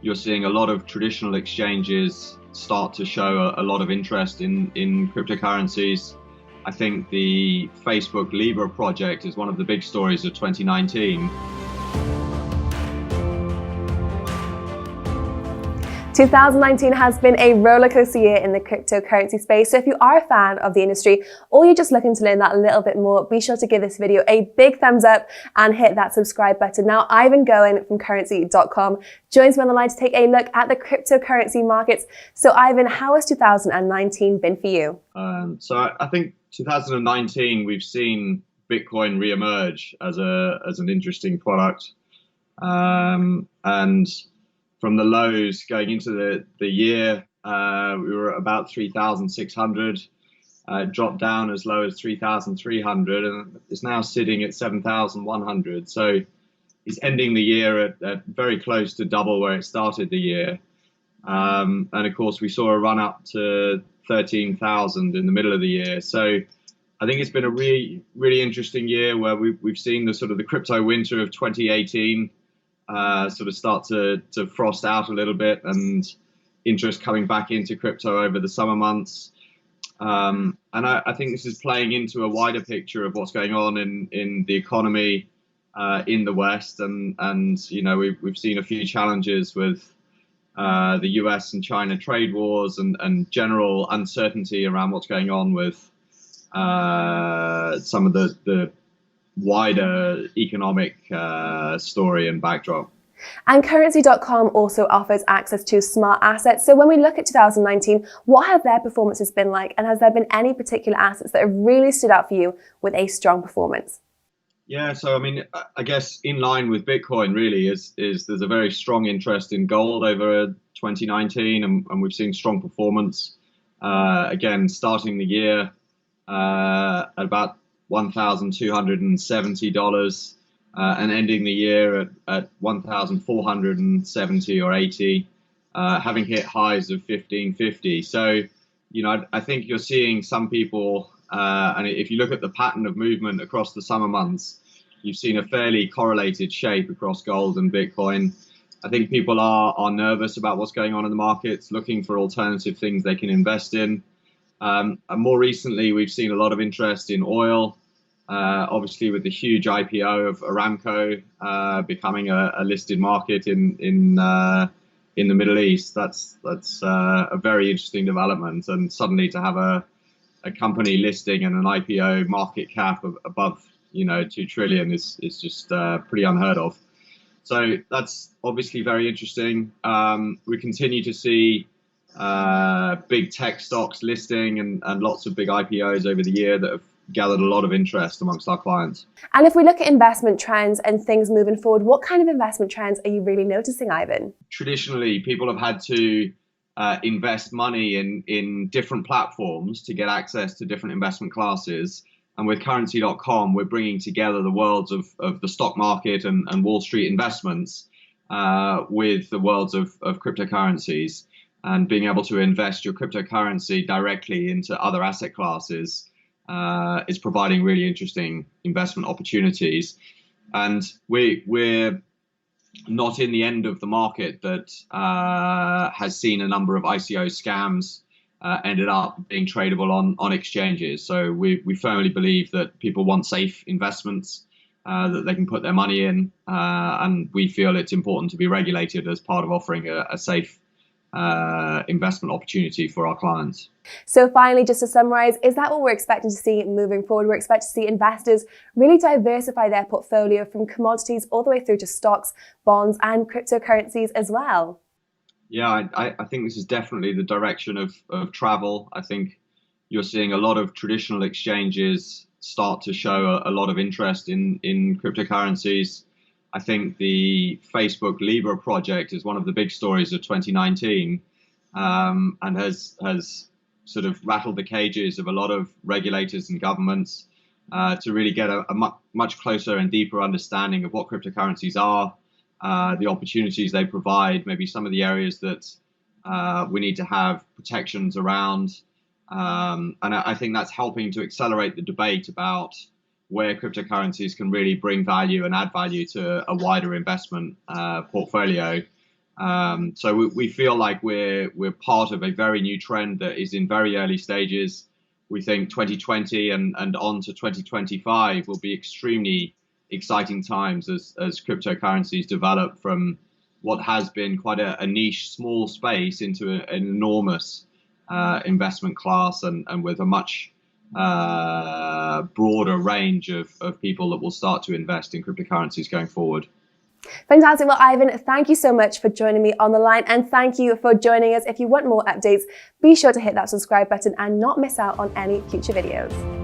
you're seeing a lot of traditional exchanges start to show a lot of interest in cryptocurrencies. I think the Facebook Libra project is one of the big stories of 2019. 2019 has been a rollercoaster year in the cryptocurrency space. So if you are a fan of the industry or you're just looking to learn that a little bit more, be sure to give this video a big thumbs up and hit that subscribe button. Now, Ivan Gowan from Currency.com joins me on the line to take a look at the cryptocurrency markets. So Ivan, how has 2019 been for you? So I think 2019, we've seen Bitcoin reemerge as an interesting product. And from the lows going into the year, we were at about 3,600, dropped down as low as 3,300, and is now sitting at 7,100. So it's ending the year at very close to double where it started the year. And of course, we saw a run up to 13,000 in the middle of the year. So I think it's been a really, really interesting year where we've seen the sort of the crypto winter of 2018 sort of start to frost out a little bit, and interest coming back into crypto over the summer months. And I think this is playing into a wider picture of what's going on in the economy in the West. And you know, we've seen a few challenges with the US and China trade wars and general uncertainty around what's going on with some of the wider economic story and backdrop. And Currency.com also offers access to smart assets. So when we look at 2019, what have their performances been like? And has there been any particular assets that have really stood out for you with a strong performance? Yeah, so I mean, I guess in line with Bitcoin really is there's a very strong interest in gold over 2019, and we've seen strong performance. Again, starting the year at about $1,270 and ending the year at 1,470 or 80, having hit highs of 1550. So, you know, I think you're seeing some people, and if you look at the pattern of movement across the summer months, you've seen a fairly correlated shape across gold and Bitcoin. I think people are nervous about what's going on in the markets, looking for alternative things they can invest in. And more recently, we've seen a lot of interest in oil. Obviously, with the huge IPO of Aramco becoming a listed market in the Middle East, that's a very interesting development. And suddenly to have a company listing and an IPO market cap of above 2 trillion is just pretty unheard of. So that's obviously very interesting. We continue to see big tech stocks listing and lots of big IPOs over the year that have gathered a lot of interest amongst our clients. And if we look at investment trends and things moving forward, what kind of investment trends are you really noticing, Ivan? Traditionally, people have had to invest money in different platforms to get access to different investment classes. And with Currency.com, we're bringing together the worlds of the stock market and Wall Street investments with the worlds of cryptocurrencies, and being able to invest your cryptocurrency directly into other asset classes is providing really interesting investment opportunities. And we're not in the end of the market that has seen a number of ICO scams ended up being tradable on exchanges. So we firmly believe that people want safe investments that they can put their money in, and we feel it's important to be regulated as part of offering a safe investment opportunity for our clients. So finally, just to summarize, is that what we're expecting to see moving forward? We're expecting to see investors really diversify their portfolio from commodities all the way through to stocks, bonds, and cryptocurrencies as well. Yeah, I think this is definitely the direction of travel. I think you're seeing a lot of traditional exchanges start to show a lot of interest in cryptocurrencies. I think the Facebook Libra project is one of the big stories of 2019, and has sort of rattled the cages of a lot of regulators and governments to really get a much closer and deeper understanding of what cryptocurrencies are, the opportunities they provide, maybe some of the areas that we need to have protections around. And I think that's helping to accelerate the debate about where cryptocurrencies can really bring value and add value to a wider investment portfolio. So we feel like we're part of a very new trend that is in very early stages. We think 2020 and on to 2025 will be extremely exciting times as cryptocurrencies develop from what has been quite a niche, small space into an enormous investment class, and with a much broader range of people that will start to invest in cryptocurrencies going forward. Fantastic. Well, Ivan, thank you so much for joining me on the line, and thank you for joining us. If you want more updates, be sure to hit that subscribe button and not miss out on any future videos.